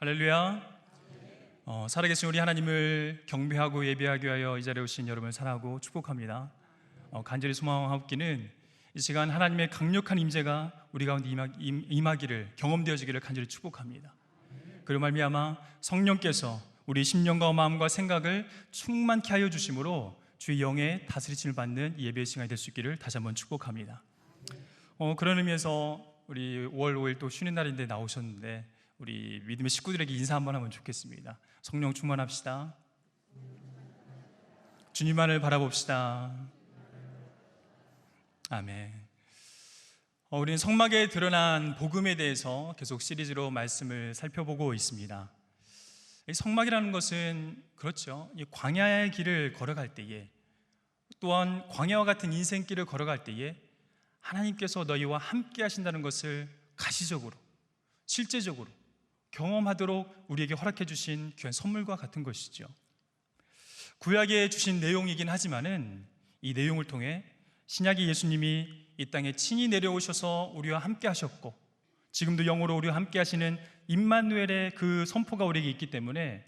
할렐루야. 살아계신 우리 하나님을 경배하고 예배하기 위하여 이 자리에 오신 여러분을 사랑하고 축복합니다. 간절히 소망하옵기는 이 시간 하나님의 강력한 임재가 우리 가운데 임하기를, 경험되어지기를 간절히 축복합니다. 그리고 말미암아 성령께서 우리 심령과 마음과 생각을 충만케 하여 주심으로 주의 영의 다스리심을 받는 이 예배의 시간이 될 수 있기를 다시 한번 축복합니다. 그런 의미에서 우리 5월 5일 또 쉬는 날인데 나오셨는데 우리 믿음의 식구들에게 인사 한번 하면 좋겠습니다. 성령 충만합시다. 주님만을 바라봅시다. 아멘. 우리는 성막에 드러난 복음에 대해서 계속 시리즈로 말씀을 살펴보고 있습니다. 이 성막이라는 것은 그렇죠, 이 광야의 길을 걸어갈 때에, 또한 광야와 같은 인생길을 걸어갈 때에 하나님께서 너희와 함께 하신다는 것을 가시적으로, 실제적으로 경험하도록 우리에게 허락해 주신 귀한 선물과 같은 것이죠. 구약에 주신 내용이긴 하지만은 이 내용을 통해 신약의 예수님이 이 땅에 친히 내려오셔서 우리와 함께 하셨고, 지금도 영으로 우리와 함께 하시는 임마누엘의 그 선포가 우리에게 있기 때문에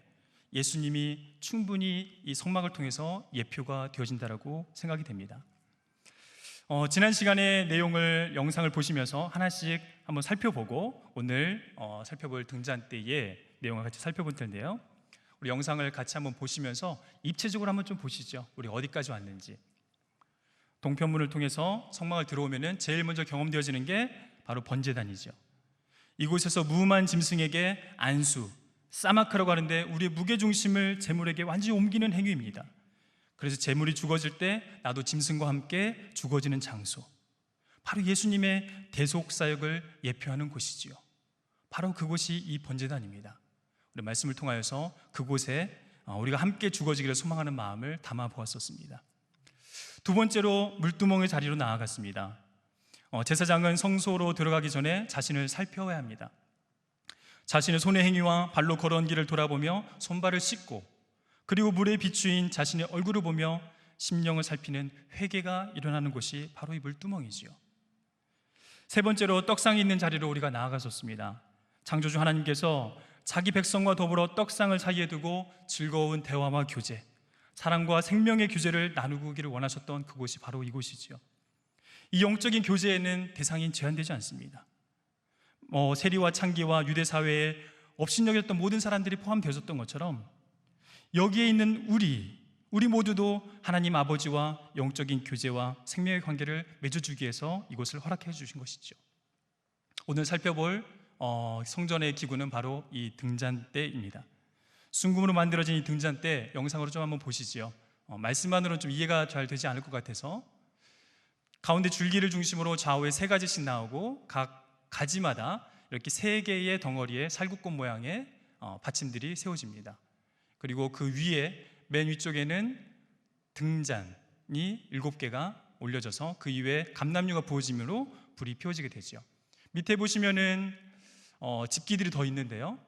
예수님이 충분히 이 성막을 통해서 예표가 되어진다라고 생각이 됩니다. 지난 시간의 내용을, 영상을 보시면서 하나씩 한번 살펴보고 오늘 살펴볼 등잔 때의 내용을 같이 살펴볼 텐데요, 우리 영상을 같이 한번 보시면서 입체적으로 한번 좀 보시죠. 우리 어디까지 왔는지. 동편문을 통해서 성막을 들어오면은 제일 먼저 경험되어지는 게 바로 번제단이죠. 이곳에서 무음한 짐승에게 안수, 싸마크라고 하는데 우리의 무게중심을 제물에게 완전히 옮기는 행위입니다. 그래서 제물이 죽어질 때 나도 짐승과 함께 죽어지는 장소, 바로 예수님의 대속사역을 예표하는 곳이지요. 바로 그곳이 이 번제단입니다. 우리 말씀을 통하여서 그곳에 우리가 함께 죽어지기를 소망하는 마음을 담아 보았었습니다. 두 번째로 물두멍의 자리로 나아갔습니다. 제사장은 성소로 들어가기 전에 자신을 살펴야 합니다. 자신의 손의 행위와 발로 걸어온 길을 돌아보며 손발을 씻고, 그리고 물에 비추인 자신의 얼굴을 보며 심령을 살피는 회개가 일어나는 곳이 바로 이 물두멍이지요. 세 번째로 떡상이 있는 자리로 우리가 나아갔었습니다. 창조주 하나님께서 자기 백성과 더불어 떡상을 사이에 두고 즐거운 대화와 교제, 사랑과 생명의 교제를 나누기를 원하셨던 그곳이 바로 이곳이지요. 이 영적인 교제에는 대상이 제한되지 않습니다. 세리와 창기와 유대 사회에 업신여겼던 모든 사람들이 포함되었던 것처럼 여기에 있는 우리 모두도 하나님 아버지와 영적인 교제와 생명의 관계를 맺어주기 위해서 이곳을 허락해 주신 것이죠. 오늘 살펴볼 성전의 기구는 바로 이 등잔대입니다. 순금으로 만들어진 이 등잔대 영상으로 좀 한번 보시죠. 말씀만으로는 좀 이해가 잘 되지 않을 것 같아서 가운데 줄기를 중심으로 좌우에 3가지씩 나오고 각 가지마다 이렇게 3개의 덩어리의 살구꽃 모양의 받침들이 세워집니다. 그리고 그 위에 맨 위쪽에는 등잔이 7개가 올려져서 그 위에 감람류가 부어짐으로 불이 피워지게 되죠. 밑에 보시면은 집기들이 더 있는데요,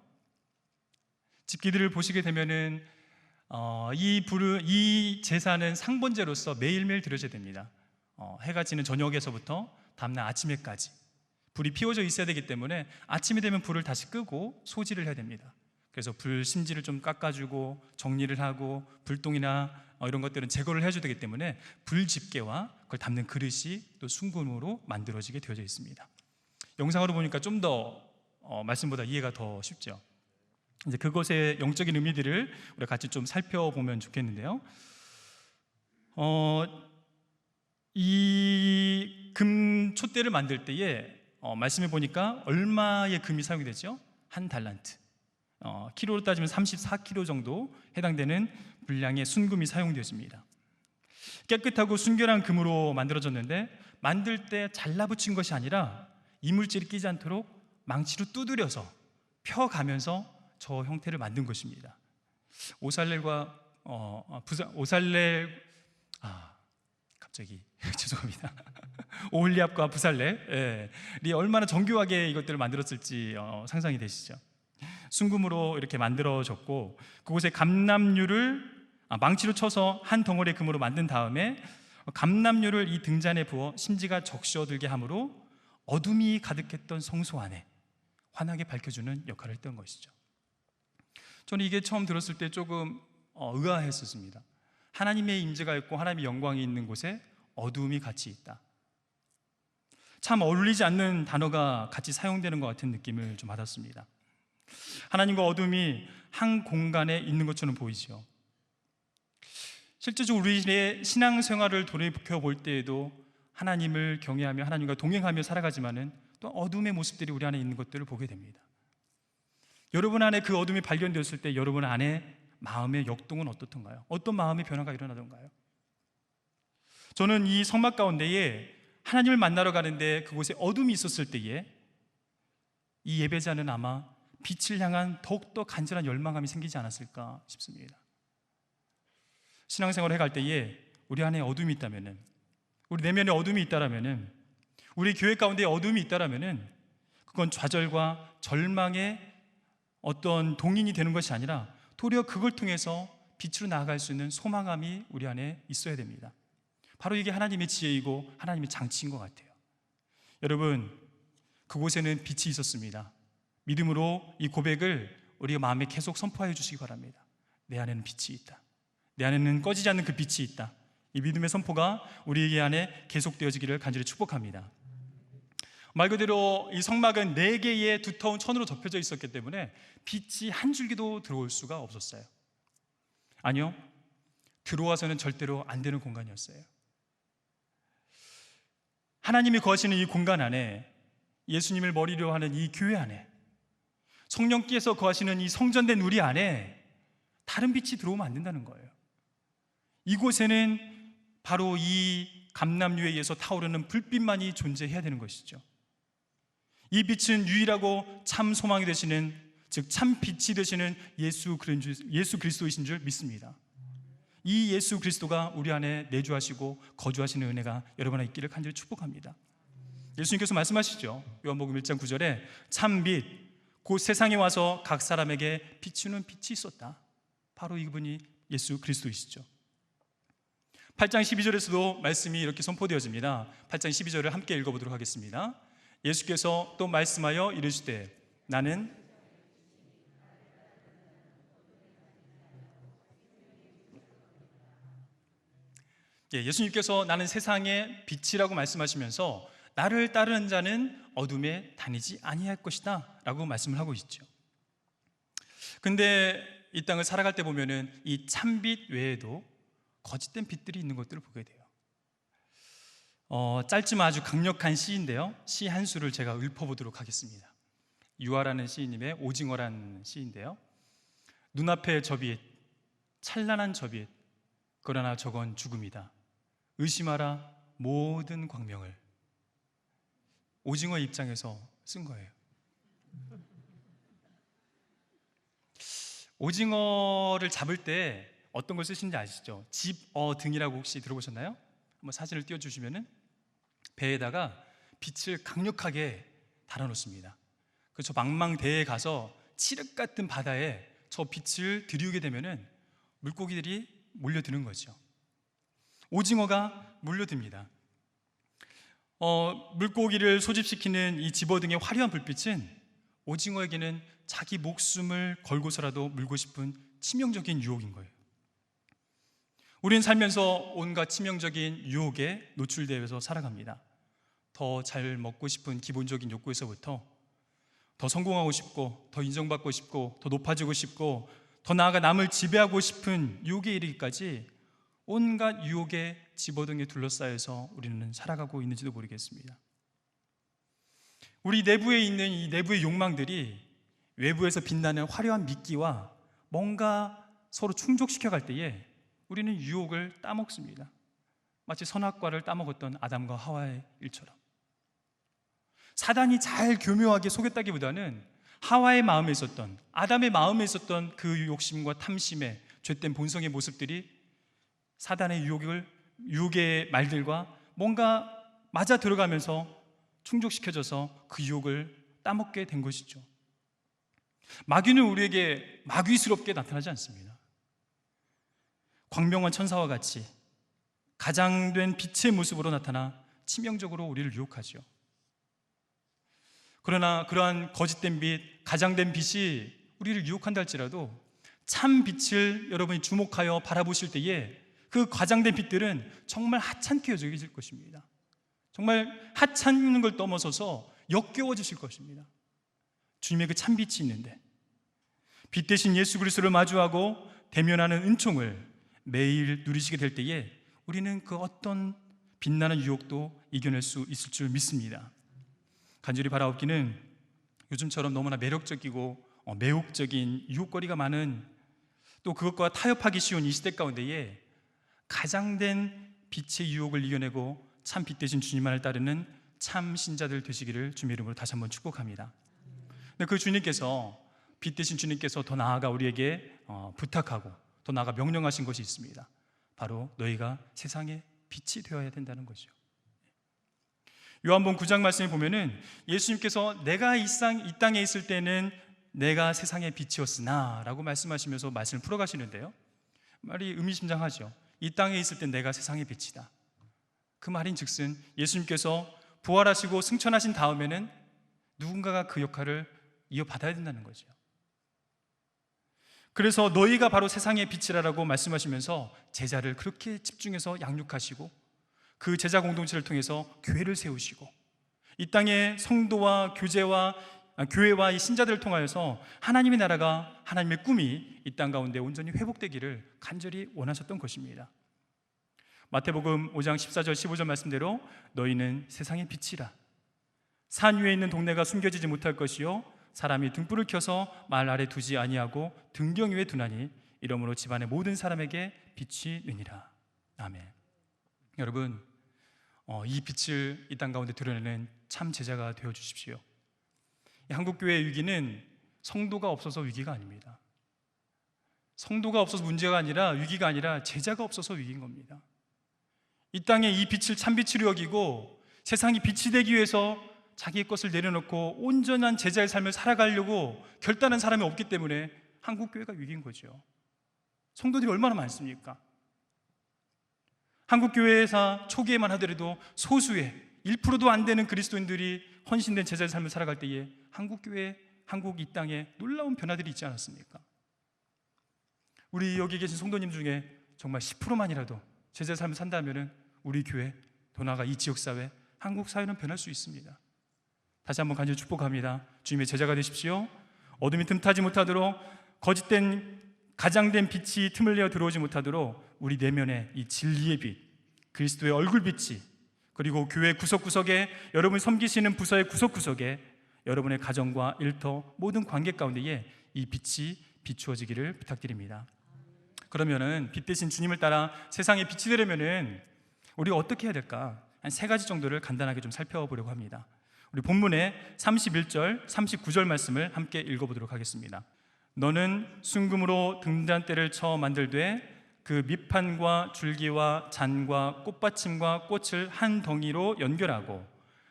집기들을 보시게 되면은 이 제사는 상번제로서 매일매일 드려져야 됩니다. 해가 지는 저녁에서부터 다음날 아침에까지 불이 피워져 있어야 되기 때문에 아침이 되면 불을 다시 끄고 소지를 해야 됩니다. 그래서 불 심지를 좀 깎아주고 정리를 하고 불똥이나 이런 것들은 제거를 해줘야 되기 때문에 불 집게와 그걸 담는 그릇이 또 순금으로 만들어지게 되어져 있습니다. 영상으로 보니까 좀 더 말씀보다 이해가 더 쉽죠. 이제 그것의 영적인 의미들을 우리가 같이 좀 살펴보면 좋겠는데요, 이 금 촛대를 만들 때에 말씀해 보니까 얼마의 금이 사용이 되죠? 1달란트, 키로로 따지면 34kg 정도 해당되는 분량의 순금이 사용되었습니다. 깨끗하고 순결한 금으로 만들어졌는데 만들 때 잘라붙인 것이 아니라 이물질이 끼지 않도록 망치로 두드려서 펴가면서 저 형태를 만든 것입니다. 오살렐과 죄송합니다. 오홀리압과 부살렐이 얼마나 정교하게 이것들을 만들었을지 상상이 되시죠? 순금으로 이렇게 만들어졌고, 그곳에 감람류를 망치로 쳐서 한 덩어리의 금으로 만든 다음에 감람류를 이 등잔에 부어 심지가 적셔들게 함으로 어둠이 가득했던 성소 안에 환하게 밝혀주는 역할을 했던 것이죠. 저는 이게 처음 들었을 때 조금 의아했었습니다. 하나님의 임재가 있고 하나님의 영광이 있는 곳에 어두움이 같이 있다. 참 어울리지 않는 단어가 같이 사용되는 것 같은 느낌을 좀 받았습니다. 하나님과 어둠이 한 공간에 있는 것처럼 보이죠. 실제적으로 우리의 신앙생활을 돌이켜볼 때에도 하나님을 경외하며 하나님과 동행하며 살아가지만은 또 어둠의 모습들이 우리 안에 있는 것들을 보게 됩니다. 여러분 안에 그 어둠이 발견되었을 때 여러분 안에 마음의 역동은 어떻던가요? 어떤 마음의 변화가 일어나던가요? 저는 이 성막 가운데에 하나님을 만나러 가는데 그곳에 어둠이 있었을 때에 이 예배자는 아마 빛을 향한 더욱더 간절한 열망감이 생기지 않았을까 싶습니다. 신앙생활을 해갈 때에 우리 안에 어둠이 있다면은, 우리 내면에 어둠이 있다라면은, 우리 교회 가운데 어둠이 있다라면은 그건 좌절과 절망의 어떤 동인이 되는 것이 아니라 도리어 그걸 통해서 빛으로 나아갈 수 있는 소망감이 우리 안에 있어야 됩니다. 바로 이게 하나님의 지혜이고 하나님의 장치인 것 같아요. 여러분, 그곳에는 빛이 있었습니다. 믿음으로 이 고백을 우리가 마음에 계속 선포해 주시기 바랍니다. 내 안에는 빛이 있다. 내 안에는 꺼지지 않는 그 빛이 있다. 이 믿음의 선포가 우리 안에 계속되어지기를 간절히 축복합니다. 말 그대로 이 성막은 4개의 두터운 천으로 덮여져 있었기 때문에 빛이 한 줄기도 들어올 수가 없었어요. 아니요, 들어와서는 절대로 안 되는 공간이었어요. 하나님이 거하시는 이 공간 안에, 예수님을 머리로 하는 이 교회 안에, 성령께서 거하시는 이 성전된 우리 안에 다른 빛이 들어오면 안 된다는 거예요. 이곳에는 바로 이 감람유에 의해서 타오르는 불빛만이 존재해야 되는 것이죠. 이 빛은 유일하고 참 소망이 되시는, 즉 참 빛이 되시는 예수 그리스도이신 줄 믿습니다. 이 예수 그리스도가 우리 안에 내주하시고 거주하시는 은혜가 여러분 안에 있기를 간절히 축복합니다. 예수님께서 말씀하시죠. 요한복음 1장 9절에 참 빛, 곧 세상에 와서 각 사람에게 비추는 빛이 있었다. 바로 이분이 예수 그리스도이시죠. 8장 12절에서도 말씀이 이렇게 선포되어집니다. 8장 12절을 함께 읽어보도록 하겠습니다. 예수께서 또 말씀하여 이르시되 나는 예수님께서 나는 세상의 빛이라고 말씀하시면서 나를 따르는 자는 어둠에 다니지 아니할 것이다 라고 말씀을 하고 있죠. 근데 이 땅을 살아갈 때 보면은 이 참빛 외에도 거짓된 빛들이 있는 것들을 보게 돼요. 짧지만 아주 강력한 시인데요, 시 한 수를 제가 읊어보도록 하겠습니다. 유아라는 시인님의 오징어라는 시인데요, 눈앞에 저 빛, 찬란한 저 빛, 그러나 저건 죽음이다. 의심하라 모든 광명을. 오징어의 입장에서 쓴 거예요. 오징어를 잡을 때 어떤 걸 쓰시는지 아시죠? 집어등이라고 혹시 들어보셨나요? 한번 사진을 띄워주시면은 배에다가 빛을 강력하게 달아놓습니다. 그래서 망망대해에 가서 칠흑 같은 바다에 저 빛을 들이우게 되면은 물고기들이 몰려드는 거죠. 오징어가 몰려듭니다. 물고기를 소집시키는 이 집어등의 화려한 불빛은 오징어에게는 자기 목숨을 걸고서라도 물고 싶은 치명적인 유혹인 거예요. 우리는 살면서 온갖 치명적인 유혹에 노출되어서 살아갑니다. 더 잘 먹고 싶은 기본적인 욕구에서부터 더 성공하고 싶고, 더 인정받고 싶고, 더 높아지고 싶고, 더 나아가 남을 지배하고 싶은 유혹에 이르기까지 온갖 유혹의 집어등에 둘러싸여서 우리는 살아가고 있는지도 모르겠습니다. 우리 내부에 있는 이 내부의 욕망들이 외부에서 빛나는 화려한 미끼와 뭔가 서로 충족시켜 갈 때에 우리는 유혹을 따먹습니다. 마치 선악과를 따먹었던 아담과 하와의 일처럼. 사단이 잘 교묘하게 속였다기보다는 하와의 마음에 있었던, 아담의 마음에 있었던 그 욕심과 탐심의 죄된 본성의 모습들이 사단의 유혹의 말들과 뭔가 맞아 들어가면서 충족시켜져서 그 유혹을 따먹게 된 것이죠. 마귀는 우리에게 마귀스럽게 나타나지 않습니다. 광명한 천사와 같이 가장된 빛의 모습으로 나타나 치명적으로 우리를 유혹하죠. 그러나 그러한 거짓된 빛, 가장된 빛이 우리를 유혹한다 할지라도 참 빛을 여러분이 주목하여 바라보실 때에 그 과장된 빛들은 정말 하찮게 여겨질 것입니다. 정말 하찮은 걸 넘어서서 역겨워지실 것입니다. 주님의 그 참빛이 있는데 빛 대신 예수 그리스도를 마주하고 대면하는 은총을 매일 누리시게 될 때에 우리는 그 어떤 빛나는 유혹도 이겨낼 수 있을 줄 믿습니다. 간절히 바라옵기는 요즘처럼 너무나 매력적이고 매혹적인 유혹거리가 많은, 또 그것과 타협하기 쉬운 이 시대 가운데에 가장된 빛의 유혹을 이겨내고 참 빛 대신 주님만을 따르는 참 신자들 되시기를 주님의 이름으로 다시 한번 축복합니다. 근데 그 주님께서, 빛 대신 주님께서 더 나아가 우리에게 부탁하고 더 나아가 명령하신 것이 있습니다. 바로 너희가 세상의 빛이 되어야 된다는 거죠. 요한복음 9장 말씀에 보면은 예수님께서 내가 이 땅에 있을 때는 내가 세상의 빛이었으나 라고 말씀하시면서 말씀을 풀어가시는데요, 말이 의미심장하죠. 이 땅에 있을 땐 내가 세상의 빛이다. 그 말인 즉슨 예수님께서 부활하시고 승천하신 다음에는 누군가가 그 역할을 이어받아야 된다는 거죠. 그래서 너희가 바로 세상의 빛이라고 말씀하시면서 제자를 그렇게 집중해서 양육하시고 그 제자 공동체를 통해서 교회를 세우시고 이 땅의 성도와 교회와 이 신자들을 통하여서 하나님의 나라가, 하나님의 꿈이 이 땅 가운데 온전히 회복되기를 간절히 원하셨던 것입니다. 마태복음 5장 14절 15절 말씀대로 너희는 세상의 빛이라. 산 위에 있는 동네가 숨겨지지 못할 것이요 사람이 등불을 켜서 말 아래 두지 아니하고 등경 위에 두나니 이러므로 집안의 모든 사람에게 빛이 느니라. 아멘. 여러분, 이 빛을 이 땅 가운데 드러내는 참 제자가 되어 주십시오. 한국교회의 위기는 성도가 없어서 위기가 아닙니다. 성도가 없어서 문제가 아니라, 위기가 아니라 제자가 없어서 위기인 겁니다. 이 땅에 이 빛을 참빛으로 여기고 세상이 빛이 되기 위해서 자기의 것을 내려놓고 온전한 제자의 삶을 살아가려고 결단한 사람이 없기 때문에 한국교회가 위기인 거죠. 성도들이 얼마나 많습니까? 한국교회에서 초기에만 하더라도 소수의 1%도 안 되는 그리스도인들이 헌신된 제자의 삶을 살아갈 때에 한국교회, 한국 이 땅에 놀라운 변화들이 있지 않았습니까? 우리 여기 계신 성도님 중에 정말 10%만이라도 제자의 삶을 산다면 우리 교회, 더 나아가 이 지역사회, 한국 사회는 변할 수 있습니다. 다시 한번 간절히 축복합니다. 주님의 제자가 되십시오. 어둠이 틈타지 못하도록, 거짓된 가장된 빛이 틈을 내어 들어오지 못하도록 우리 내면에 이 진리의 빛, 그리스도의 얼굴빛이, 그리고 교회 구석구석에, 여러분이 섬기시는 부서의 구석구석에, 여러분의 가정과 일터 모든 관계 가운데에 이 빛이 비추어지기를 부탁드립니다. 그러면은 빛 대신 주님을 따라 세상에 빛이 되려면은 우리가 어떻게 해야 될까? 한 3가지 정도를 간단하게 좀 살펴보려고 합니다. 우리 본문의 31절, 39절 말씀을 함께 읽어보도록 하겠습니다. 너는 순금으로 등잔대를 쳐 만들되 그 밑판과 줄기와 잔과 꽃받침과 꽃을 한 덩이로 연결하고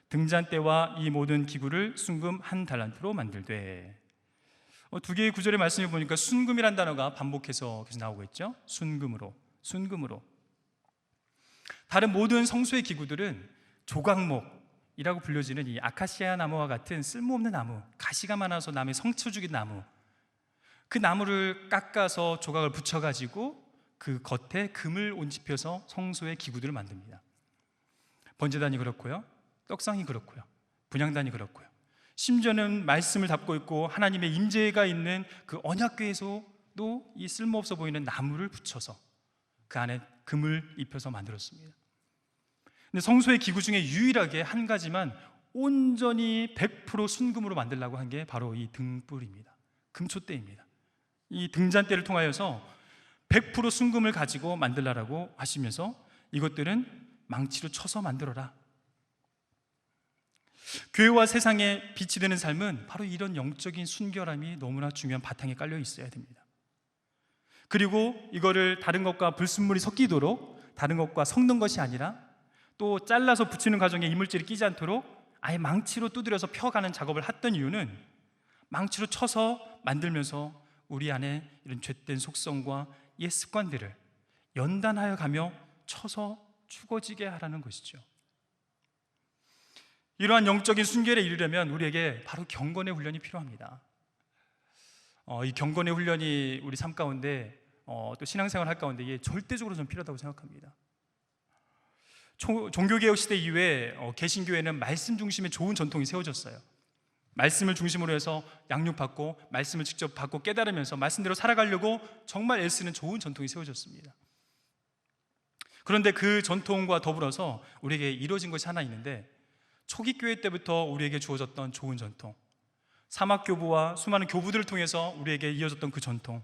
등잔대와 이 모든 기구를 순금 한 달란트로 만들되. 2개의 구절의 말씀을 보니까 순금이란 단어가 반복해서 계속 나오고 있죠. 순금으로. 다른 모든 성소의 기구들은 조각목이라고 불려지는 이 아카시아 나무와 같은 쓸모없는 나무, 가시가 많아서 남의 성처 죽인 나무, 그 나무를 깎아서 조각을 붙여가지고 그 겉에 금을 온집혀서 성소의 기구들을 만듭니다. 번제단이 그렇고요, 떡상이 그렇고요, 분향단이 그렇고요, 심지어는 말씀을 담고 있고 하나님의 임재가 있는 그 언약궤에서도 이 쓸모없어 보이는 나무를 붙여서 그 안에 금을 입혀서 만들었습니다. 근데 성소의 기구 중에 유일하게 한 가지만 온전히 100% 순금으로 만들려고 한 게 바로 이 등불입니다. 금촛대입니다. 이 등잔대를 통하여서 100% 순금을 가지고 만들라고 하시면서 이것들은 망치로 쳐서 만들어라. 교회와 세상에 빛이 되는 삶은 바로 이런 영적인 순결함이 너무나 중요한 바탕에 깔려 있어야 됩니다. 그리고 이거를 다른 것과 불순물이 섞이도록, 다른 것과 섞는 것이 아니라 또 잘라서 붙이는 과정에 이물질이 끼지 않도록 아예 망치로 두드려서 펴가는 작업을 했던 이유는 망치로 쳐서 만들면서 우리 안에 이런 죄된 속성과 옛 습관들을 연단하여 가며 쳐서 죽어지게 하라는 것이죠. 이러한 영적인 순결에 이르려면 우리에게 바로 경건의 훈련이 필요합니다. 이 경건의 훈련이 우리 삶 가운데 또 신앙생활 할 가운데 이게 절대적으로 좀 필요하다고 생각합니다. 종교개혁 시대 이후에 개신교회는 말씀 중심의 좋은 전통이 세워졌어요. 말씀을 중심으로 해서 양육받고 말씀을 직접 받고 깨달으면서 말씀대로 살아가려고 정말 애쓰는 좋은 전통이 세워졌습니다. 그런데 그 전통과 더불어서 우리에게 이루어진 것이 하나 있는데, 초기 교회 때부터 우리에게 주어졌던 좋은 전통, 사막교부와 수많은 교부들을 통해서 우리에게 이어졌던 그 전통,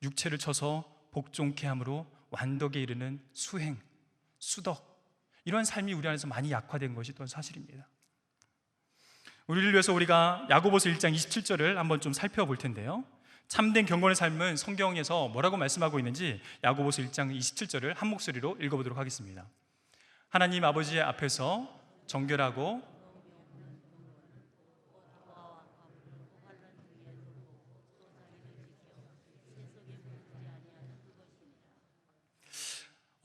육체를 쳐서 복종케 함으로 완덕에 이르는 수행, 수덕, 이러한 삶이 우리 안에서 많이 약화된 것이 또 사실입니다. 우리를 위해서 우리가 야고보서 1장 27절을 한번 좀 살펴볼 텐데요, 참된 경건의 삶은 성경에서 뭐라고 말씀하고 있는지 야고보서 1장 27절을 한 목소리로 읽어보도록 하겠습니다. 하나님 아버지 앞에서 정결하고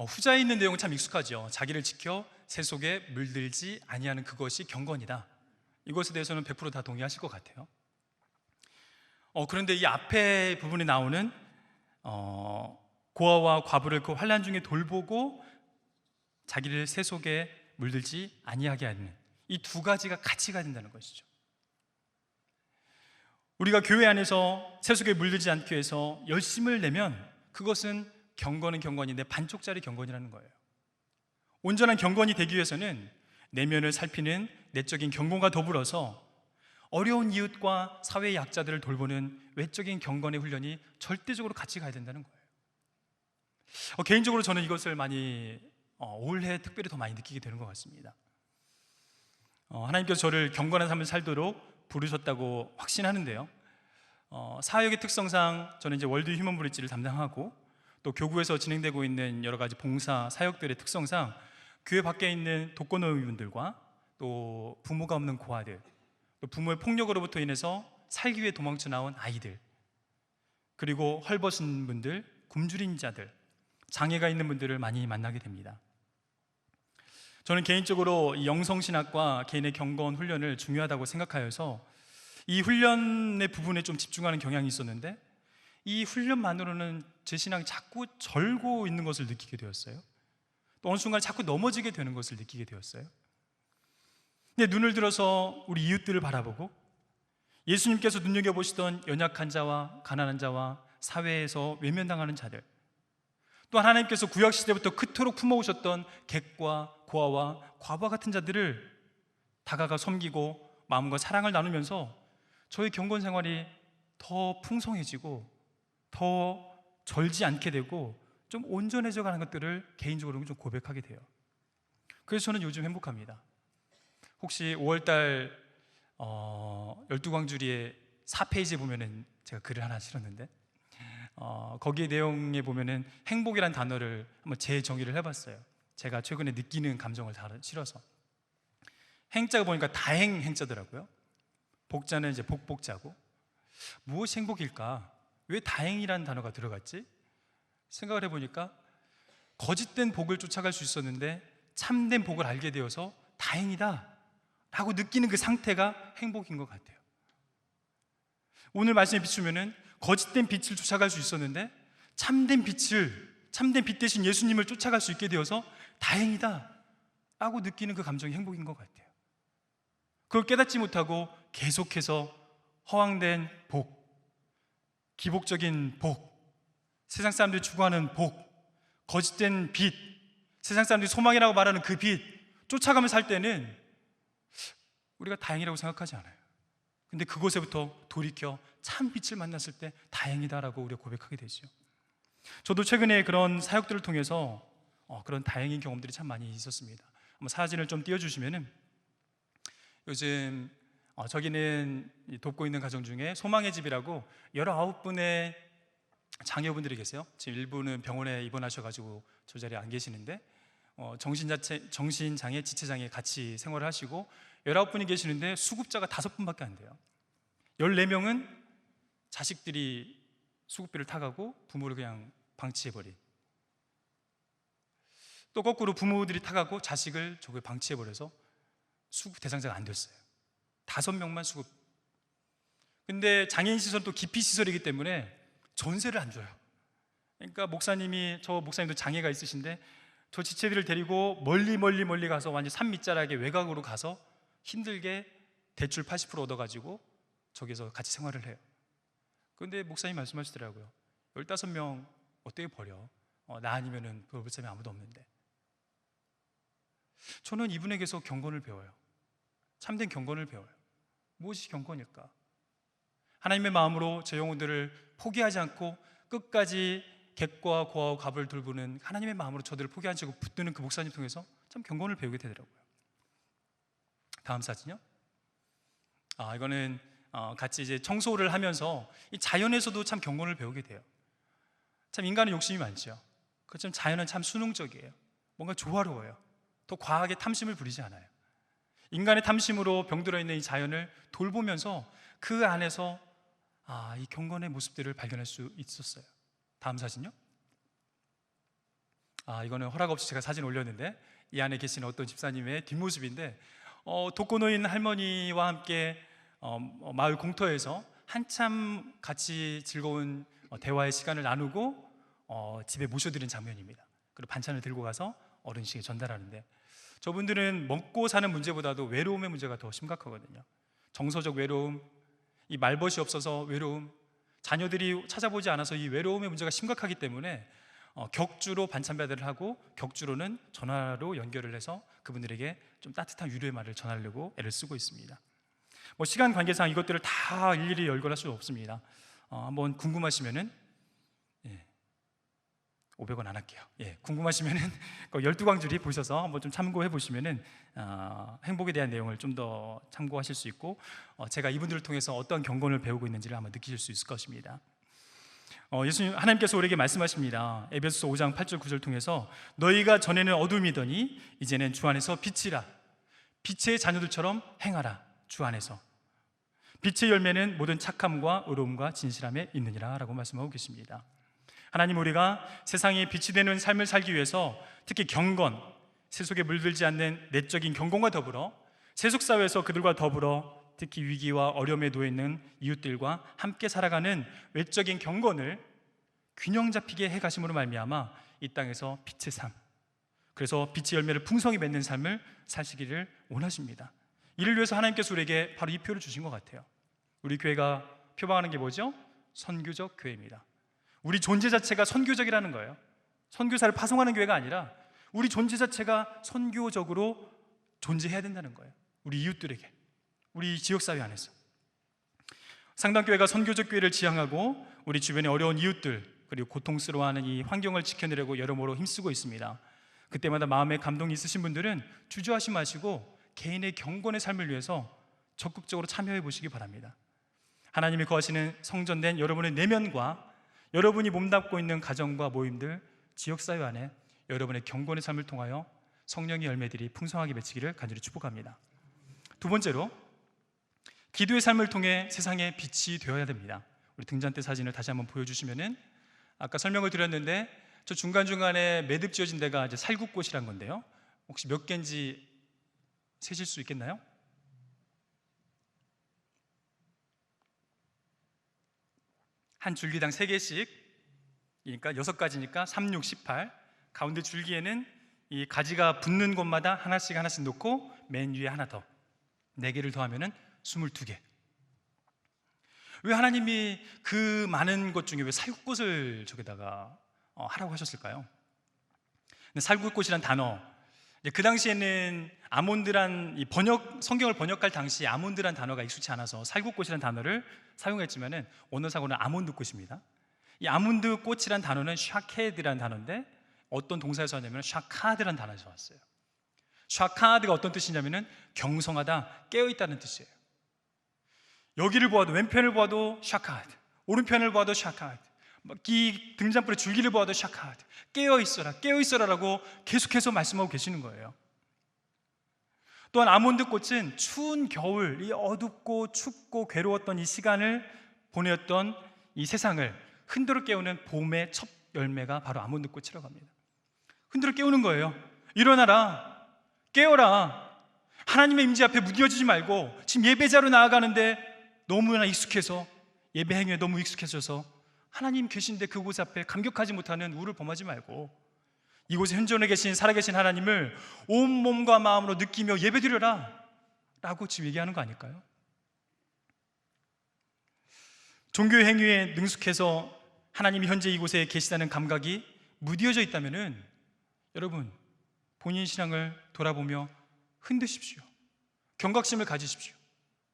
후자에 있는 내용은 참 익숙하죠. 자기를 지켜 세 속에 물들지 아니하는 그것이 경건이다. 이것에 대해서는 100% 다 동의하실 것 같아요. 그런데 이 앞에 부분에 나오는 고아와 과부를 그 환난 중에 돌보고 자기를 세 속에 물들지 아니하게 하는 이 두 가지가 같이 가야 된다는 것이죠. 우리가 교회 안에서 세 속에 물들지 않기 위해서 열심을 내면 그것은 경건은 경건인데 반쪽짜리 경건이라는 거예요. 온전한 경건이 되기 위해서는 내면을 살피는 내적인 경건과 더불어서 어려운 이웃과 사회의 약자들을 돌보는 외적인 경건의 훈련이 절대적으로 같이 가야 된다는 거예요. 개인적으로 저는 이것을 많이 올해 특별히 더 많이 느끼게 되는 것 같습니다. 하나님께서 저를 경건한 삶을 살도록 부르셨다고 확신하는데요, 사역의 특성상 저는 이제 월드 휴먼 브릿지를 담당하고 또 교구에서 진행되고 있는 여러 가지 봉사 사역들의 특성상 교회 밖에 있는 독거노인분들과 또 부모가 없는 고아들, 또 부모의 폭력으로부터 인해서 살기 위해 도망쳐 나온 아이들, 그리고 헐벗은 분들, 굶주린 자들, 장애가 있는 분들을 많이 만나게 됩니다. 저는 개인적으로 이 영성신학과 개인의 경건 훈련을 중요하다고 생각하여서 이 훈련의 부분에 좀 집중하는 경향이 있었는데, 이 훈련만으로는 제 신앙이 자꾸 절고 있는 것을 느끼게 되었어요. 또 어느 순간 자꾸 넘어지게 되는 것을 느끼게 되었어요. 근데 눈을 들어서 우리 이웃들을 바라보고 예수님께서 눈여겨보시던 연약한 자와 가난한 자와 사회에서 외면당하는 자들, 또 하나님께서 구약시대부터 그토록 품어오셨던 객과 고아와 과부와 같은 자들을 다가가 섬기고 마음과 사랑을 나누면서 저의 경건 생활이 더 풍성해지고 더 절지 않게 되고 좀 온전해져 가는 것들을 개인적으로 좀 고백하게 돼요. 그래서 저는 요즘 행복합니다. 혹시 5월달 12광주리에 4페이지에 보면은 제가 글을 하나 실었는데 거기에 내용에 보면은 행복이란 단어를 한번 재정의를 해봤어요. 제가 최근에 느끼는 감정을 다 실어서. 행자가 보니까 다행 행자더라고요. 복자는 이제 복자고, 무엇이 행복일까? 왜 다행이라는 단어가 들어갔지? 생각을 해보니까 거짓된 복을 쫓아갈 수 있었는데 참된 복을 알게 되어서 다행이다 라고 느끼는 그 상태가 행복인 것 같아요. 오늘 말씀에 비추면은 거짓된 빛을 쫓아갈 수 있었는데 참된 빛 대신 예수님을 쫓아갈 수 있게 되어서 다행이다 라고 느끼는 그 감정이 행복인 것 같아요. 그걸 깨닫지 못하고 계속해서 허황된 복, 기복적인 복, 세상 사람들이 추구하는 복, 거짓된 빛, 세상 사람들이 소망이라고 말하는 그 빛 쫓아가며 살 때는 우리가 다행이라고 생각하지 않아요. 근데 그곳에부터 돌이켜 참 빛을 만났을 때 다행이다라고 우리가 고백하게 되죠. 저도 최근에 그런 사역들을 통해서 그런 다행인 경험들이 참 많이 있었습니다. 한번 사진을 좀 띄워주시면은, 요즘 저기는 돕고 있는 가정 중에 소망의 집이라고 19분의 장애분들이 계세요. 지금 일부는 병원에 입원하셔가지고 저 자리에 안 계시는데 정신장애, 지체장애 같이 생활을 하시고 19분이 계시는데 수급자가 5분밖에 안 돼요. 14명은 자식들이 수급비를 타가고 부모를 그냥 방치해버린, 또 거꾸로 부모들이 타가고 자식을 저걸 방치해버려서 수급 대상자가 안 됐어요. 5명만 수급. 근데 장애인 시설도 기피 시설이기 때문에 전세를 안 줘요. 그러니까 저 목사님도 장애가 있으신데 저 지체들을 데리고 멀리 가서 완전 산 밑자락에 외곽으로 가서 힘들게 대출 80% 얻어가지고 저기서 같이 생활을 해요. 그런데 목사님 말씀하시더라고요. 15명 어떻게 버려? 나 아니면은 돌볼 사람이 아무도 없는데. 저는 이분에게서 경건을 배워요. 참된 경건을 배워요. 무엇이 경건일까? 하나님의 마음으로 제 영혼들을 포기하지 않고 끝까지 객과 고아와 갑을 돌보는 하나님의 마음으로 저들을 포기하지 않고 붙드는 그 목사님 통해서 참 경건을 배우게 되더라고요. 다음 사진요. 이거는 같이 이제 청소를 하면서 이 자연에서도 참 경건을 배우게 돼요. 참 인간은 욕심이 많죠. 그렇지만 자연은 참 순응적이에요. 뭔가 조화로워요. 더 과하게 탐심을 부리지 않아요. 인간의 탐심으로 병들어 있는 이 자연을 돌보면서 그 안에서 이 경건의 모습들을 발견할 수 있었어요. 다음 사진요. 이거는 허락 없이 제가 사진 올렸는데 이 안에 계신 어떤 집사님의 뒷모습인데 독거노인 할머니와 함께 마을 공터에서 한참 같이 즐거운 대화의 시간을 나누고 집에 모셔드린 장면입니다. 그리고 반찬을 들고 가서 어른식에 전달하는데 저분들은 먹고 사는 문제보다도 외로움의 문제가 더 심각하거든요. 정서적 외로움, 이 말벗이 없어서 외로움, 자녀들이 찾아보지 않아서 이 외로움의 문제가 심각하기 때문에 격주로 반찬 배달을 하고 격주로는 전화로 연결을 해서 그분들에게 좀 따뜻한 위로의 말을 전하려고 애를 쓰고 있습니다. 시간 관계상 이것들을 다 일일이 열거할 수 없습니다. 한번 궁금하시면은 500원 안 할게요. 궁금하시면은 12광줄이 보셔서 한번 좀 참고해 보시면은 행복에 대한 내용을 좀 더 참고하실 수 있고 제가 이분들을 통해서 어떤 경건을 배우고 있는지를 한번 느끼실 수 있을 것입니다. 예수님 하나님께서 우리에게 말씀하십니다. 에베소서 5장 8절 9절 통해서 너희가 전에는 어둠이더니 이제는 주 안에서 빛이라. 빛의 자녀들처럼 행하라. 주 안에서. 빛의 열매는 모든 착함과 의로움과 진실함에 있느니라 라고 말씀하고 계십니다. 하나님, 우리가 세상에 빛이 되는 삶을 살기 위해서 특히 경건, 세속에 물들지 않는 내적인 경건과 더불어 세속사회에서 그들과 더불어 특히 위기와 어려움에 놓여 있는 이웃들과 함께 살아가는 외적인 경건을 균형 잡히게 해가심으로 말미암아 이 땅에서 빛의 삶, 그래서 빛의 열매를 풍성히 맺는 삶을 사시기를 원하십니다. 이를 위해서 하나님께서 우리에게 바로 이 표를 주신 것 같아요. 우리 교회가 표방하는 게 뭐죠? 선교적 교회입니다. 우리 존재 자체가 선교적이라는 거예요. 선교사를 파송하는 교회가 아니라 우리 존재 자체가 선교적으로 존재해야 된다는 거예요. 우리 이웃들에게, 우리 지역사회 안에서. 상당교회가 선교적 교회를 지향하고 우리 주변의 어려운 이웃들 그리고 고통스러워하는 이 환경을 지켜내려고 여러모로 힘쓰고 있습니다. 그때마다 마음에 감동이 있으신 분들은 주저하지 마시고 개인의 경건의 삶을 위해서 적극적으로 참여해 보시기 바랍니다. 하나님이 거하시는 성전된 여러분의 내면과 여러분이 몸담고 있는 가정과 모임들, 지역사회 안에 여러분의 경건의 삶을 통하여 성령의 열매들이 풍성하게 맺히기를 간절히 축복합니다. 두 번째로, 기도의 삶을 통해 세상의 빛이 되어야 됩니다. 우리 등잔대 사진을 다시 한번 보여주시면은 아까 설명을 드렸는데 저 중간중간에 매듭 지어진 데가 이제 살구꽃이란 건데요. 혹시 몇 개인지 세실 수 있겠나요? 한 줄기당 3개씩, 그러니까 6가지니까 3, 6, 18. 가운데 줄기에는 이 가지가 붙는 곳마다 하나씩 놓고 맨 위에 하나 더, 4개를 더하면은 22개. 왜 하나님이 그 많은 것 중에 왜 살구꽃을 저기다가 하라고 하셨을까요? 근데 살구꽃이란 단어, 그 당시에는 아몬드란 이 성경을 번역할 당시 아몬드란 단어가 익숙치 않아서 살구꽃이란 단어를 사용했지만은 원어상으로는 아몬드꽃입니다. 이 아몬드꽃이란 단어는 샤케드란 단어인데 어떤 동사에서 왔냐면 샤카드란 단어에서 왔어요. 샤카드가 어떤 뜻이냐면은 경성하다, 깨어있다는 뜻이에요. 여기를 보아도, 왼편을 보아도 샤카드, 오른편을 보아도 샤카드, 이 등잔불의 줄기를 보아도 샤카드, 깨어있어라 라고 계속해서 말씀하고 계시는 거예요. 또한 아몬드 꽃은 추운 겨울, 이 어둡고 춥고 괴로웠던 이 시간을 보내었던 이 세상을 흔들어 깨우는 봄의 첫 열매가 바로 아몬드 꽃이라고 합니다. 흔들어 깨우는 거예요. 일어나라, 깨어라. 하나님의 임재 앞에 무뎌지지 말고 지금 예배자로 나아가는데 너무나 익숙해서, 예배 행위에 너무 익숙해져서 하나님 계신데 그곳 앞에 감격하지 못하는 우를 범하지 말고 이곳에 현존해 계신 살아계신 하나님을 온 몸과 마음으로 느끼며 예배드려라 라고 지금 얘기하는 거 아닐까요? 종교 행위에 능숙해서 하나님이 현재 이곳에 계시다는 감각이 무뎌져 있다면은 여러분, 본인 신앙을 돌아보며 흔드십시오. 경각심을 가지십시오.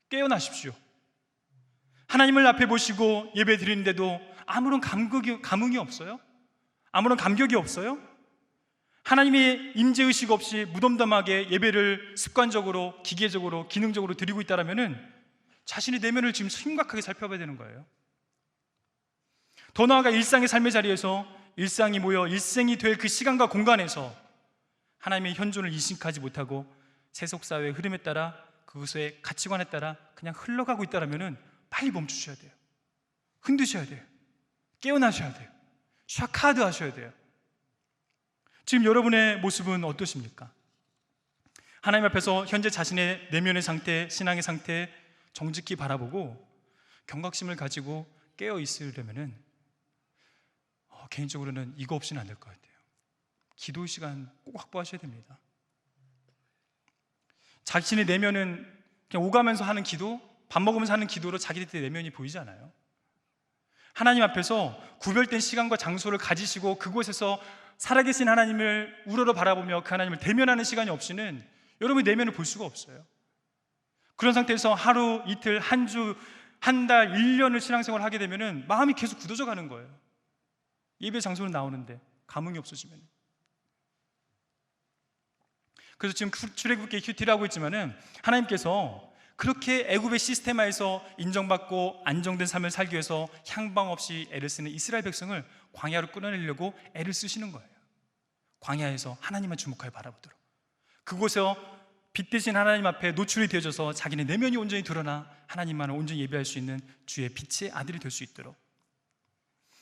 깨어나십시오. 하나님을 앞에 보시고 예배 드리는데도 아무런 감흥이 없어요? 아무런 감격이 없어요? 하나님의 임재의식 없이 무덤덤하게 예배를 습관적으로, 기계적으로, 기능적으로 드리고 있다면 자신의 내면을 지금 심각하게 살펴봐야 되는 거예요. 더 나아가 일상의 삶의 자리에서 일상이 모여 일생이 될 그 시간과 공간에서 하나님의 현존을 인식하지 못하고 세속사회의 흐름에 따라 그것의 가치관에 따라 그냥 흘러가고 있다면 빨리 멈추셔야 돼요. 흔드셔야 돼요. 깨어나셔야 돼요. 샤카드 하셔야 돼요. 지금 여러분의 모습은 어떠십니까? 하나님 앞에서 현재 자신의 내면의 상태, 신앙의 상태 정직히 바라보고 경각심을 가지고 깨어 있으려면은 개인적으로는 이거 없이는 안 될 것 같아요. 기도 시간 꼭 확보하셔야 됩니다. 자신의 내면은 그냥 오가면서 하는 기도, 밥 먹으면서 하는 기도로 자기들의 내면이 보이잖아요. 하나님 앞에서 구별된 시간과 장소를 가지시고 그곳에서 살아계신 하나님을 우러러 바라보며 그 하나님을 대면하는 시간이 없이는 여러분의 내면을 볼 수가 없어요. 그런 상태에서 하루, 이틀, 한 주, 한 달, 1년을 신앙생활을 하게 되면 마음이 계속 굳어져 가는 거예요. 예배 장소는 나오는데 감흥이 없어지면. 그래서 지금 출애굽기에 큐티라고 있지만은 하나님께서 그렇게 애굽의 시스템화에서 인정받고 안정된 삶을 살기 위해서 향방 없이 애를 쓰는 이스라엘 백성을 광야로 끌어내려고 애를 쓰시는 거예요. 광야에서 하나님만 주목하여 바라보도록, 그곳에서 빛 대신 하나님 앞에 노출이 되어져서 자기네 내면이 온전히 드러나 하나님만을 온전히 예배할 수 있는 주의 빛의 아들이 될 수 있도록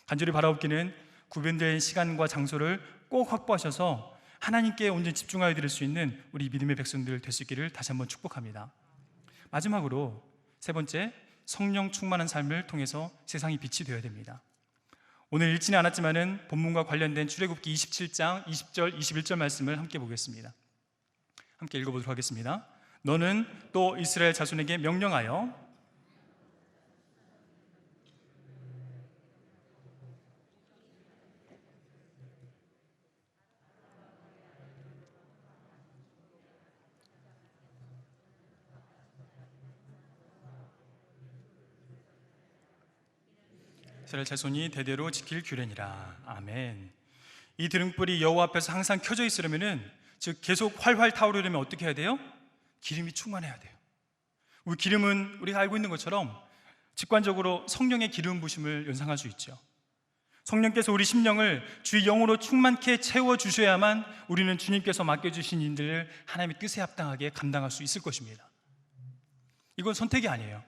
간절히 바라옵기는 구별된 시간과 장소를 꼭 확보하셔서 하나님께 온전히 집중하여 드릴 수 있는 우리 믿음의 백성들 될 수 있기를 다시 한번 축복합니다. 마지막으로 세 번째, 성령 충만한 삶을 통해서 세상이 빛이 되어야 됩니다. 오늘 읽지는 않았지만은 본문과 관련된 출애굽기 27장 20절 21절 말씀을 함께 보겠습니다. 함께 읽어보도록 하겠습니다. 너는 또 이스라엘 자손에게 명령하여 이스라엘 자손이 대대로 지킬 규례니라. 아멘. 이 등불이 여호와 앞에서 항상 켜져 있으려면은, 즉 계속 활활 타오르려면 어떻게 해야 돼요? 기름이 충만해야 돼요. 우리 기름은 우리가 알고 있는 것처럼 직관적으로 성령의 기름 부심을 연상할 수 있죠. 성령께서 우리 심령을 주의 영으로 충만케 채워주셔야만 우리는 주님께서 맡겨주신 일들을 하나님의 뜻에 합당하게 감당할 수 있을 것입니다. 이건 선택이 아니에요.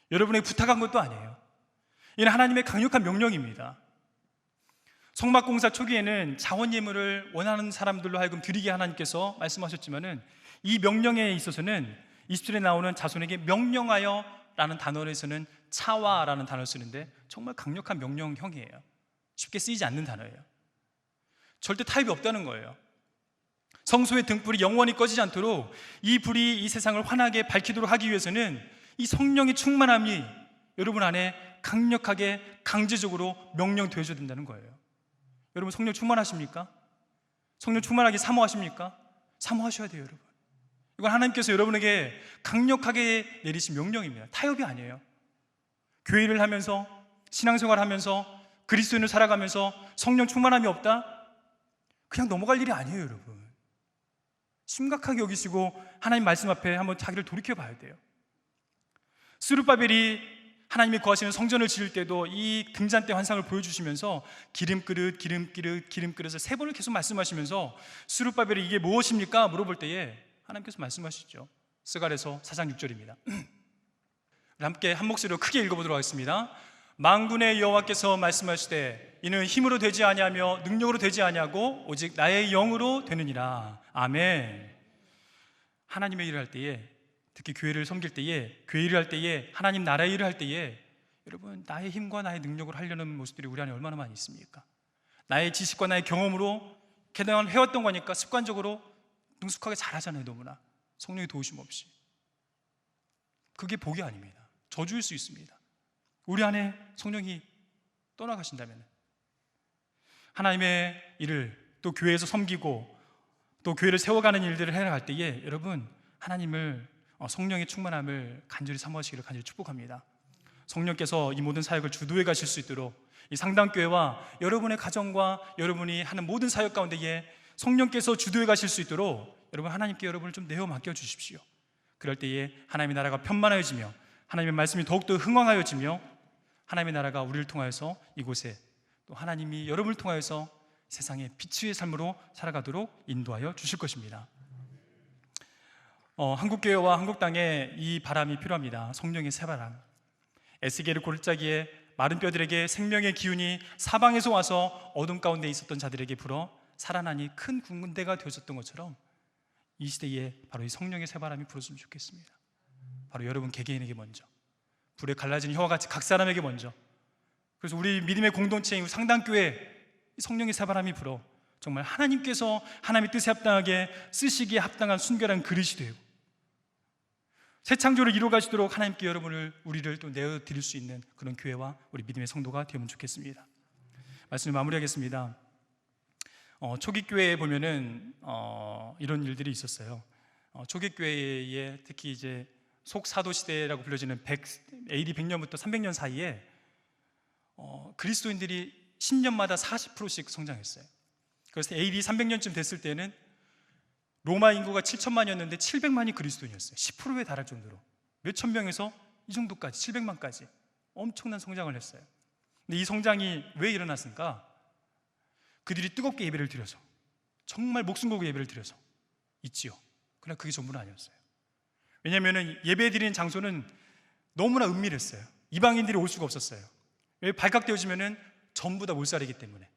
여러분에게 부탁한 것도 아니에요. 이는 하나님의 강력한 명령입니다. 성막공사 초기에는 자원 예물을 원하는 사람들로 하여금 드리게 하나님께서 말씀하셨지만은 이 명령에 있어서는 20절에 나오는 자손에게 명령하여 라는 단어에서는 차와라는 단어를 쓰는데 정말 강력한 명령형이에요. 쉽게 쓰이지 않는 단어예요. 절대 타협이 없다는 거예요. 성소의 등불이 영원히 꺼지지 않도록 이 불이 이 세상을 환하게 밝히도록 하기 위해서는 이 성령의 충만함이 여러분 안에 강력하게 강제적으로 명령되어져야 된다는 거예요. 여러분 성령 충만하십니까? 성령 충만하게 사모하십니까? 사모하셔야 돼요, 여러분. 이건 하나님께서 여러분에게 강력하게 내리신 명령입니다. 타협이 아니에요. 교회를 하면서, 신앙생활 하면서, 그리스도인을 살아가면서 성령 충만함이 없다? 그냥 넘어갈 일이 아니에요, 여러분. 심각하게 여기시고 하나님 말씀 앞에 한번 자기를 돌이켜 봐야 돼요. 스룹바벨이 하나님이 거하시는 성전을 지을 때도 이 등잔대 환상을 보여주시면서 기름그릇을 세 번을 계속 말씀하시면서 스룹바벨이 이게 무엇입니까? 물어볼 때에 하나님께서 말씀하시죠. 스갈에서 4장 6절입니다. 함께 한 목소리로 크게 읽어보도록 하겠습니다. 만군의 여호와께서 말씀하시되 이는 힘으로 되지 아니하며 능력으로 되지 아니하고 오직 나의 영으로 되느니라. 아멘. 하나님의 일을 할 때에 특히 교회를 섬길 때에, 교회 일을 할 때에, 하나님 나라의 일을 할 때에 여러분, 나의 힘과 나의 능력으로 하려는 모습들이 우리 안에 얼마나 많이 있습니까? 나의 지식과 나의 경험으로 그동안 해왔던 거니까 습관적으로 능숙하게 잘하잖아요. 너무나 성령의 도우심 없이. 그게 복이 아닙니다. 저주일 수 있습니다. 우리 안에 성령이 떠나가신다면 하나님의 일을 또 교회에서 섬기고 또 교회를 세워가는 일들을 해나갈 때에 여러분, 하나님을 성령의 충만함을 간절히 사모하시기를 간절히 축복합니다. 성령께서 이 모든 사역을 주도해 가실 수 있도록 이 상담교회와 여러분의 가정과 여러분이 하는 모든 사역 가운데에 성령께서 주도해 가실 수 있도록 여러분, 하나님께 여러분을 좀 내어 맡겨 주십시오. 그럴 때에 하나님의 나라가 편만해지며 하나님의 말씀이 더욱더 흥왕하여지며 하나님의 나라가 우리를 통하여서 이곳에 또 하나님이 여러분을 통하여서 세상의 빛의 삶으로 살아가도록 인도하여 주실 것입니다. 한국교회와 한국 땅에 이 바람이 필요합니다. 성령의 새바람. 에스겔의 골짜기에 마른 뼈들에게 생명의 기운이 사방에서 와서 어둠 가운데 있었던 자들에게 불어 살아나니 큰 군대가 되어졌던 것처럼 이 시대에 바로 이 성령의 새바람이 불었으면 좋겠습니다. 바로 여러분 개개인에게 먼저, 불에 갈라진 혀와 같이 각 사람에게 먼저. 그래서 우리 믿음의 공동체인 상당교회 성령의 새바람이 불어 정말 하나님께서 하나님의 뜻에 합당하게 쓰시기에 합당한 순결한 그릇이 되고 새 창조를 이루어 가시도록 하나님께 우리를 또 내어드릴 수 있는 그런 교회와 우리 믿음의 성도가 되면 좋겠습니다. 말씀을 마무리하겠습니다. 초기교회에 보면은 이런 일들이 있었어요. 초기교회에 특히 이제 속사도 시대라고 불려지는 AD 100년부터 300년 사이에 그리스도인들이 10년마다 40%씩 성장했어요. 그래서 AD 300년쯤 됐을 때는 로마 인구가 7천만이었는데 700만이 그리스도인이었어요. 10%에 달할 정도로 몇천 명에서 이 정도까지 700만까지 엄청난 성장을 했어요. 근데 이 성장이 왜 일어났을까? 그들이 뜨겁게 예배를 드려서, 정말 목숨 걸고 예배를 드려서 있지요. 그러나 그게 전부는 아니었어요. 왜냐하면 예배 드리는 장소는 너무나 은밀했어요. 이방인들이 올 수가 없었어요. 왜? 발각되어지면 전부 다 몰살이기 때문에.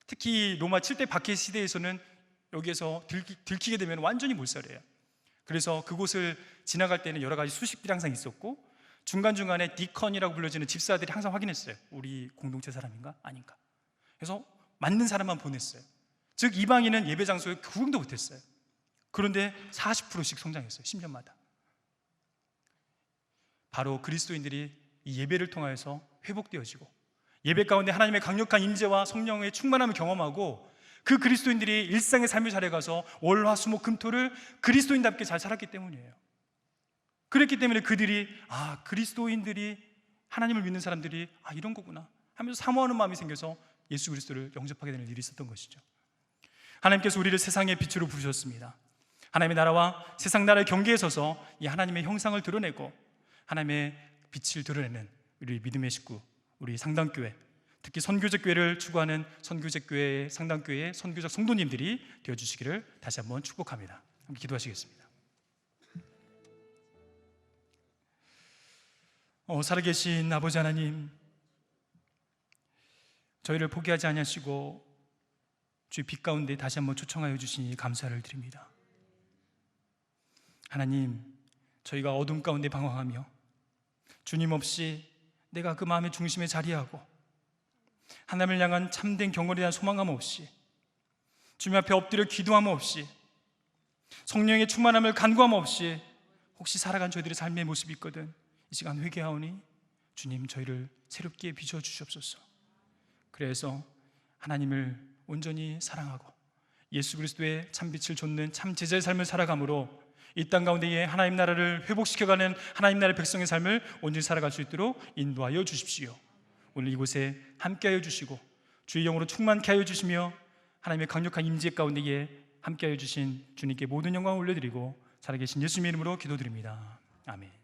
특히 로마 7대 박해 시대에서는 여기에서 들키게 되면 완전히 몰살이에요. 그래서 그곳을 지나갈 때는 여러 가지 수식들이 항상 있었고 중간중간에 디컨이라고 불려지는 집사들이 항상 확인했어요. 우리 공동체 사람인가? 아닌가? 그래서 맞는 사람만 보냈어요. 즉 이방인은 예배 장소에 구경도 못했어요. 그런데 40%씩 성장했어요. 10년마다. 바로 그리스도인들이 이 예배를 통하여서 회복되어지고 예배 가운데 하나님의 강력한 임재와 성령의 충만함을 경험하고 그 그리스도인들이 일상의 삶을 살아가서 월, 화, 수, 목, 금, 토를 그리스도인답게 잘 살았기 때문이에요. 그랬기 때문에 그들이 그리스도인들이 하나님을 믿는 사람들이 이런 거구나 하면서 사모하는 마음이 생겨서 예수 그리스도를 영접하게 되는 일이 있었던 것이죠. 하나님께서 우리를 세상의 빛으로 부르셨습니다. 하나님의 나라와 세상 나라의 경계에 서서 이 하나님의 형상을 드러내고 하나님의 빛을 드러내는 우리 믿음의 식구, 우리 상당교회, 특히 선교적 교회를 추구하는 선교적 교회, 상당교회의 선교적 성도님들이 되어주시기를 다시 한번 축복합니다. 함께 기도하시겠습니다. 살아계신 아버지 하나님, 저희를 포기하지 아니하시고 주의 빛 가운데 다시 한번 초청하여 주시니 감사를 드립니다. 하나님, 저희가 어둠 가운데 방황하며 주님 없이 내가 그 마음의 중심에 자리하고 하나님을 향한 참된 경건에 대한 소망함 없이 주님 앞에 엎드려 기도함 없이 성령의 충만함을 간구함 없이 혹시 살아간 저희들의 삶의 모습이 있거든 이 시간 회개하오니 주님 저희를 새롭게 빚어주시옵소서. 그래서 하나님을 온전히 사랑하고 예수 그리스도의 참빛을 좇는 참 제자의 삶을 살아감으로 이 땅 가운데에 하나님 나라를 회복시켜가는 하나님 나라의 백성의 삶을 온전히 살아갈 수 있도록 인도하여 주십시오. 오늘 이곳에 함께하여 주시고 주의 영으로 충만케 하여 주시며 하나님의 강력한 임재 가운데에 함께하여 주신 주님께 모든 영광을 올려드리고 살아계신 예수님의 이름으로 기도드립니다. 아멘.